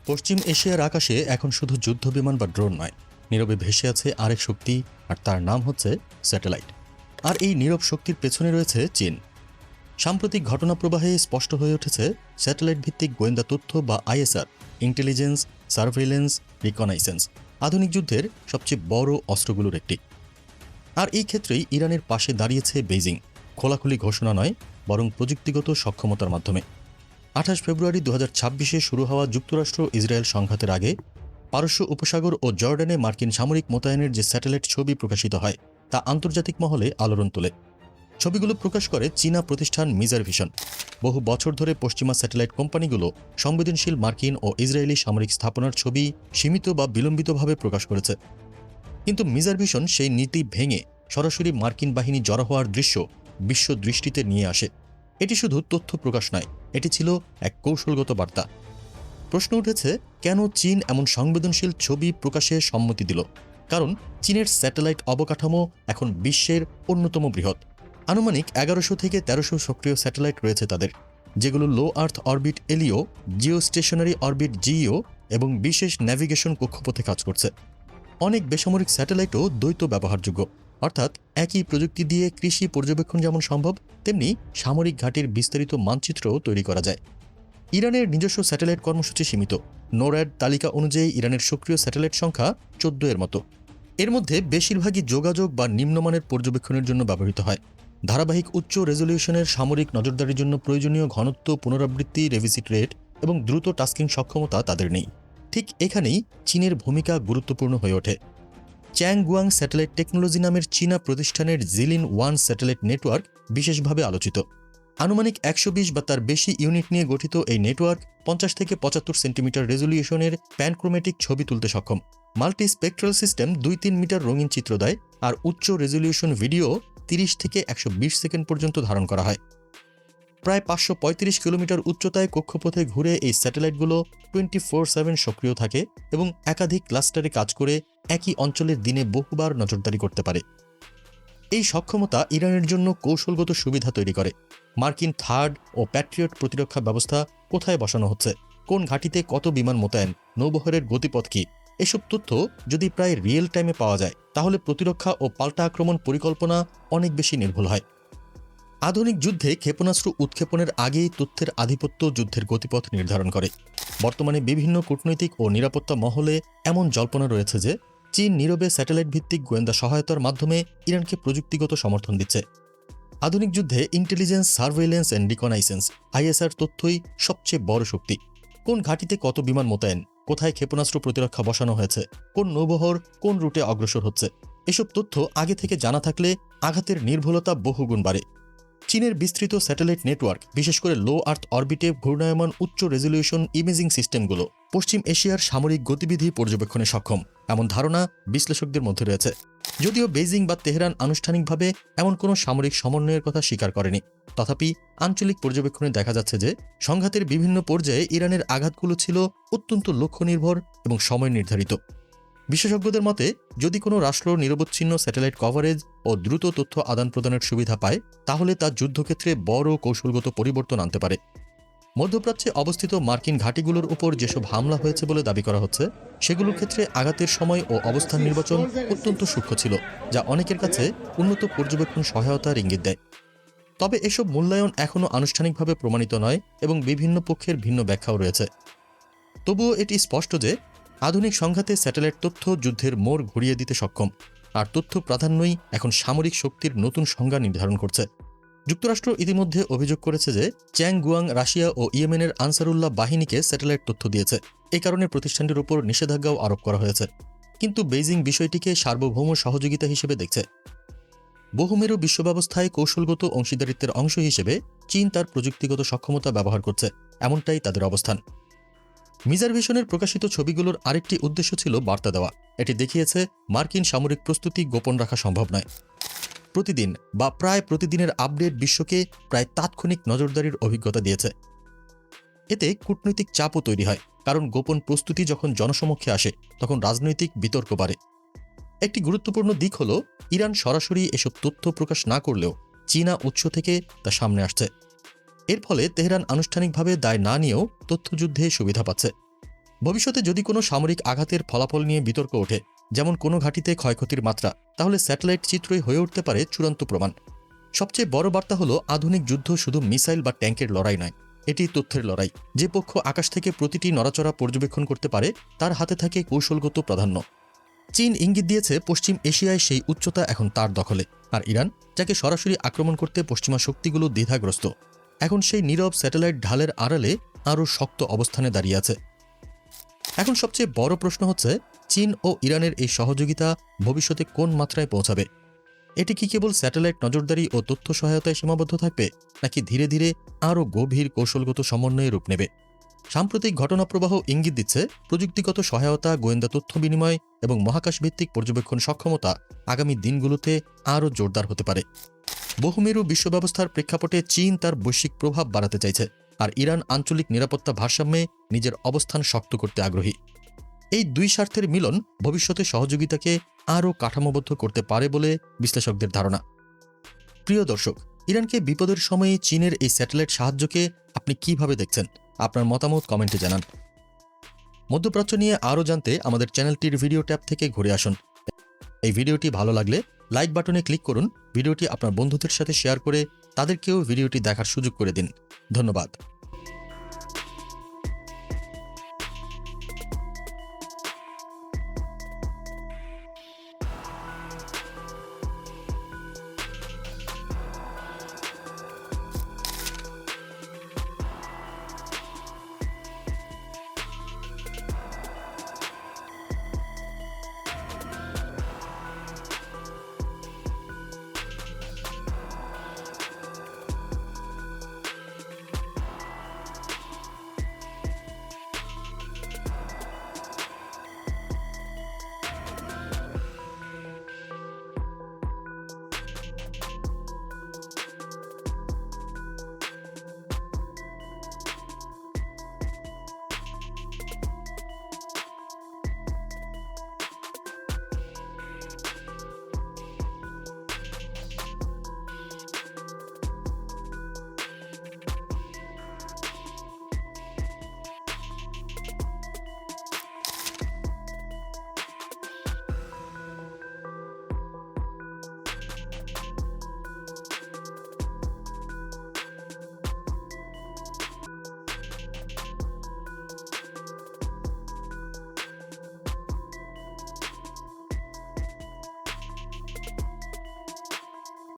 পশ্চিম এশিয়ার আকাশে এখন শুধু যুদ্ধবিমান বা ড্রোন নয়, নীরবে ভেসে আছে আরেক শক্তি, আর তার নাম হচ্ছে স্যাটেলাইট। আর এই নীরব শক্তির পেছনে রয়েছে চীন। সাম্প্রতিক ঘটনা প্রবাহে স্পষ্ট হয়ে উঠেছে স্যাটেলাইট ভিত্তিক গোয়েন্দা তথ্য বা আইএসআর, ইন্টেলিজেন্স, সার্ভেইলেন্স, রিকনাইসেন্স আধুনিক যুদ্ধের সবচেয়ে বড় অস্ত্রগুলোর একটি। আর এই ক্ষেত্রেই ইরানের পাশে দাঁড়িয়েছে বেইজিং, খোলাখুলি ঘোষণা নয়, বরং প্রযুক্তিগত সক্ষমতার মাধ্যমে। ২৮ ফেব্রুয়ারি ২০২৬-এ শুরু হওয়া যুক্তরাষ্ট্র ইসরায়েল সংঘাতের আগে পারস্য উপসাগর ও জর্ডানে মার্কিন সামরিক মোতায়েনের যে স্যাটেলাইট ছবি প্রকাশিত হয় তা আন্তর্জাতিক মহলে আলোড়ন তোলে। ছবিগুলো প্রকাশ করে চীনা প্রতিষ্ঠান মিজার ভিশন। বহু বছর ধরে পশ্চিমা স্যাটেলাইট কোম্পানিগুলো সংবেদনশীল মার্কিন ও ইসরায়েলি সামরিক স্থাপনার ছবি সীমিত বা বিলম্বিতভাবে প্রকাশ করেছে। কিন্তু মিজার ভিশন সেই নীতি ভেঙে সরাসরি মার্কিন বাহিনী জড়ো হওয়ার দৃশ্য বিশ্ব দৃষ্টিতে নিয়ে আসে। এটি শুধু তথ্য প্রকাশ নয়, এটি ছিল এক কৌশলগত বার্তা। প্রশ্ন উঠেছে, কেন চীন এমন সংবেদনশীল ছবি প্রকাশে সম্মতি দিল? কারণ চীনের স্যাটেলাইট অবকাঠামো এখন বিশ্বের অন্যতম বৃহৎ। আনুমানিক ১১০০ থেকে ১৩০০ সক্রিয় স্যাটেলাইট রয়েছে তাদের, যেগুলো লো আর্থ orbit এলিও, Jio stationery orbit GEO এবং বিশেষ ন্যাভিগেশন কক্ষপথে কাজ করছে। অনেক বেসামরিক স্যাটেলাইটও দ্বৈত ব্যবহারযোগ্য, অর্থাৎ একই প্রযুক্তি দিয়ে কৃষি পর্যবেক্ষণ যেমন সম্ভব, তেমনি সামরিক ঘাঁটির বিস্তারিত মানচিত্রও তৈরি করা যায়। ইরানের নিজস্ব স্যাটেলাইট কর্মসূচি সীমিত। নোর্যাড তালিকা অনুযায়ী ইরানের সক্রিয় স্যাটেলাইট সংখ্যা ১৪ এর মতো। এর মধ্যে বেশিরভাগই যোগাযোগ বা নিম্নমানের পর্যবেক্ষণের জন্য ব্যবহৃত হয়। ধারাবাহিক উচ্চ রেজলিউশনের সামরিক নজরদারির জন্য প্রয়োজনীয় ঘনত্ব, পুনরাবৃত্তি, রেভিসিট রেট এবং দ্রুত টাস্কিং সক্ষমতা তাদের নেই। ঠিক এখানেই চীনের ভূমিকা গুরুত্বপূর্ণ হয়ে ওঠে। চ্যাংগুয়াং স্যাটেলাইট টেকনোলজি নামের চীনা প্রতিষ্ঠানের জিলিন ওয়ান স্যাটেলাইট নেটওয়ার্ক বিশেষভাবে আলোচিত। আনুমানিক ১২০ বা তার বেশি ইউনিট নিয়ে গঠিত এই নেটওয়ার্ক ৫০ থেকে ৭৫ সেন্টিমিটার রেজলিউশনের প্যানক্রোমেটিক ছবি তুলতে সক্ষম। মাল্টি স্পেকট্রাল সিস্টেম ২-৩ মিটার রঙিন চিত্র দেয়, আর উচ্চ রেজলিউশন ভিডিও ৩০ থেকে ১২০ সেকেন্ড পর্যন্ত ধারণ করা হয়। প্রায় ৫৩৫ কিলোমিটার উচ্চতায় কক্ষপথে ঘুরে এই স্যাটেলাইটগুলো 24/7 সক্রিয় থাকে এবং একাধিক ক্লাস্টারে কাজ করে একই অঞ্চলের দিনে বহুবার নজরদারি করতে পারে। এই সক্ষমতা ইরানের জন্য কৌশলগত সুবিধা তৈরি করে। মার্কিন থার্ড ও প্যাট্রিয়ট প্রতিরক্ষা ব্যবস্থা কোথায় বসানো হচ্ছে, কোন ঘাঁটিতে কত বিমান মোতায়েন, নৌবহরের গতিপথ কী, এসব তথ্য যদি প্রায় রিয়েল টাইমে পাওয়া যায়, তাহলে প্রতিরক্ষা ও পাল্টা আক্রমণ পরিকল্পনা অনেক বেশি নির্ভুল হয়। আধুনিক যুদ্ধে ক্ষেপণাস্ত্র উৎক্ষেপণের আগেই তথ্যের আধিপত্য যুদ্ধের গতিপথ নির্ধারণ করে। বর্তমানে বিভিন্ন কূটনৈতিক ও নিরাপত্তা মহলে এমন জল্পনা রয়েছে যে চীন নীরবে স্যাটেলাইট ভিত্তিক গোয়েন্দা সহায়তার মাধ্যমে ইরানকে প্রযুক্তিগত সমর্থন দিচ্ছে। আধুনিক যুদ্ধে ইন্টেলিজেন্স, সার্ভেইলেন্স অ্যান্ড রিকনাইসেন্স আইএসআর তথ্যই সবচেয়ে বড় শক্তি। কোন ঘাঁটিতে কত বিমান মোতায়েন, কোথায় ক্ষেপণাস্ত্র প্রতিরক্ষা বসানো হয়েছে, কোন নৌবহর কোন রুটে অগ্রসর হচ্ছে, এসব তথ্য আগে থেকে জানা থাকলে আঘাতের নির্ভুলতা বহুগুণ বাড়ে। চীনের বিস্তৃত স্যাটেলাইট নেটওয়ার্ক, বিশেষ করে লো আর্থ অরবিটে ঘূর্ণায়মান উচ্চ রেজলিউশন ইমেজিং সিস্টেমগুলো পশ্চিম এশিয়ার সামরিক গতিবিধি পর্যবেক্ষণে সক্ষম, এমন ধারণা বিশ্লেষকদের মধ্যে রয়েছে। যদিও বেইজিং বা তেহরান আনুষ্ঠানিকভাবে এমন কোনো সামরিক সমন্বয়ের কথা স্বীকার করেনি, তথাপি আঞ্চলিক পর্যবেক্ষণে দেখা যাচ্ছে যে সংঘাতের বিভিন্ন পর্যায়ে ইরানের আঘাতগুলো ছিল অত্যন্ত লক্ষ্য নির্ভর এবং সময় নির্ধারিত। বিশেষজ্ঞদের মতে, যদি কোনো রাষ্ট্র নিরবচ্ছিন্ন স্যাটেলাইট কভারেজ ও দ্রুত তথ্য আদান প্রদানের সুবিধা পায়, তাহলে তা যুদ্ধক্ষেত্রে বড় কৌশলগত পরিবর্তন আনতে পারে। মধ্যপ্রাচ্যে অবস্থিত মার্কিন ঘাঁটিগুলোর উপর যেসব হামলা হয়েছে বলে দাবি করা হচ্ছে, সেগুলোর ক্ষেত্রে আঘাতের সময় ও অবস্থান নির্বাচন অত্যন্ত সূক্ষ্ম ছিল, যা অনেকের কাছে উন্নত পর্যবেক্ষণ সহায়তার ইঙ্গিত দেয়। তবে এসব মূল্যায়ন এখনও আনুষ্ঠানিকভাবে প্রমাণিত নয় এবং বিভিন্ন পক্ষের ভিন্ন ব্যাখ্যাও রয়েছে। তবুও এটি স্পষ্ট যে আধুনিক সংঘাতে স্যাটেলাইট তথ্য যুদ্ধের মোড় ঘুরিয়ে দিতে সক্ষম, আর তথ্য প্রাধান্যই এখন সামরিক শক্তির নতুন সংজ্ঞা নির্ধারণ করছে। যুক্তরাষ্ট্র ইতিমধ্যে অভিযোগ করেছে যে চ্যাংগুয়াং রাশিয়া ও ইয়েমেনের আনসারুল্লাহ বাহিনীকে স্যাটেলাইট তথ্য দিয়েছে। এ কারণে প্রতিষ্ঠানটির উপর নিষেধাজ্ঞাও আরোপ করা হয়েছে। কিন্তু বেইজিং বিষয়টিকে সার্বভৌম সহযোগিতা হিসেবে দেখছে। বহুমেরু বিশ্বব্যবস্থায় কৌশলগত অংশীদারিত্বের অংশ হিসেবে চীন তার প্রযুক্তিগত সক্ষমতা ব্যবহার করছে, এমনটাই তাদের অবস্থান। মিজার ভিশনের প্রকাশিত ছবিগুলোর আরেকটি উদ্দেশ্য ছিল বার্তা দেওয়া। এটি দেখিয়েছে মার্কিন সামরিক প্রস্তুতি গোপন রাখা সম্ভব নয়। প্রতিদিন বা প্রায় প্রতিদিনের আপডেট বিশ্বকে প্রায় তাৎক্ষণিক নজরদারির অভিজ্ঞতা দিয়েছে। এতে কূটনৈতিক চাপও তৈরি হয়, কারণ গোপন প্রস্তুতি যখন জনসমক্ষে আসে তখন রাজনৈতিক বিতর্ক বাড়ে। একটি গুরুত্বপূর্ণ দিক হল ইরান সরাসরি এসব তথ্য প্রকাশ না করলেও চীনা উৎস থেকে তা সামনে আসছে। এর ফলে তেহরান আনুষ্ঠানিকভাবে দায় না নিয়েও তথ্যযুদ্ধে সুবিধা পাচ্ছে। ভবিষ্যতে যদি কোনো সামরিক আঘাতের ফলাফল নিয়ে বিতর্ক ওঠে, যেমন কোনো ঘাঁটিতে ক্ষয়ক্ষতির মাত্রা, তাহলে স্যাটেলাইট চিত্রই হয়ে উঠতে পারে চূড়ান্ত প্রমাণ। সবচেয়ে বড় বার্তা হলো আধুনিক যুদ্ধ শুধু মিসাইল বা ট্যাঙ্কের লড়াই নয়, এটি তথ্যের লড়াই। যে পক্ষ আকাশ থেকে প্রতিটি নড়াচড়া পর্যবেক্ষণ করতে পারে তার হাতে থাকে কৌশলগত প্রাধান্য। চীন ইঙ্গিত দিয়েছে পশ্চিম এশিয়ায় সেই উচ্চতা এখন তার দখলে, আর ইরান, যাকে সরাসরি আক্রমণ করতে পশ্চিমা শক্তিগুলো দ্বিধাগ্রস্ত, এখন সেই নীরব স্যাটেলাইট ঢালের আড়ালে আরও শক্ত অবস্থানে দাঁড়িয়ে আছে। এখন সবচেয়ে বড় প্রশ্ন হচ্ছে, চীন ও ইরানের এই সহযোগিতা ভবিষ্যতে কোন মাত্রায় পৌঁছাবে? এটি কি কেবল স্যাটেলাইট নজরদারি ও তথ্য সহায়তায় সীমাবদ্ধ থাকবে, নাকি ধীরে ধীরে আরও গভীর কৌশলগত সমন্বয়ে রূপ নেবে? সাম্প্রতিক ঘটনাপ্রবাহ ইঙ্গিত দিচ্ছে প্রযুক্তিগত সহায়তা, গোয়েন্দা তথ্য বিনিময় এবং মহাকাশভিত্তিক পর্যবেক্ষণ সক্ষমতা আগামী দিনগুলোতে আরও জোরদার হতে পারে। বহুমেরু বিশ্ব ব্যবস্থার প্রেক্ষাপটে চীন তার বৈশ্বিক প্রভাব বাড়াতে চাইছে, আর ইরান আঞ্চলিক নিরাপত্তা ভারসাম্যে নিজের অবস্থান শক্ত করতে আগ্রহী। এই দুই স্বার্থের মিলন ভবিষ্যতে সহযোগিতাকে আরও কাঠামোবদ্ধ করতে পারে বলে বিশ্লেষকদের ধারণা। প্রিয় দর্শক, ইরানকে বিপদের সময়ে চীনের এই স্যাটেলাইট সাহায্যকে আপনি কিভাবে দেখছেন? আপনার মতামত কমেন্টে জানান। মধ্যপ্রাচ্য নিয়ে আরও জানতে আমাদের চ্যানেলটির ভিডিও ট্যাব থেকে ঘুরে আসুন। এই ভিডিওটি ভালো লাগলে লাইক বাটনে ক্লিক করুন, ভিডিওটি আপনার বন্ধুদের সাথে শেয়ার করে তাদেরকেও ভিডিওটি দেখার সুযোগ করে দিন। ধন্যবাদ।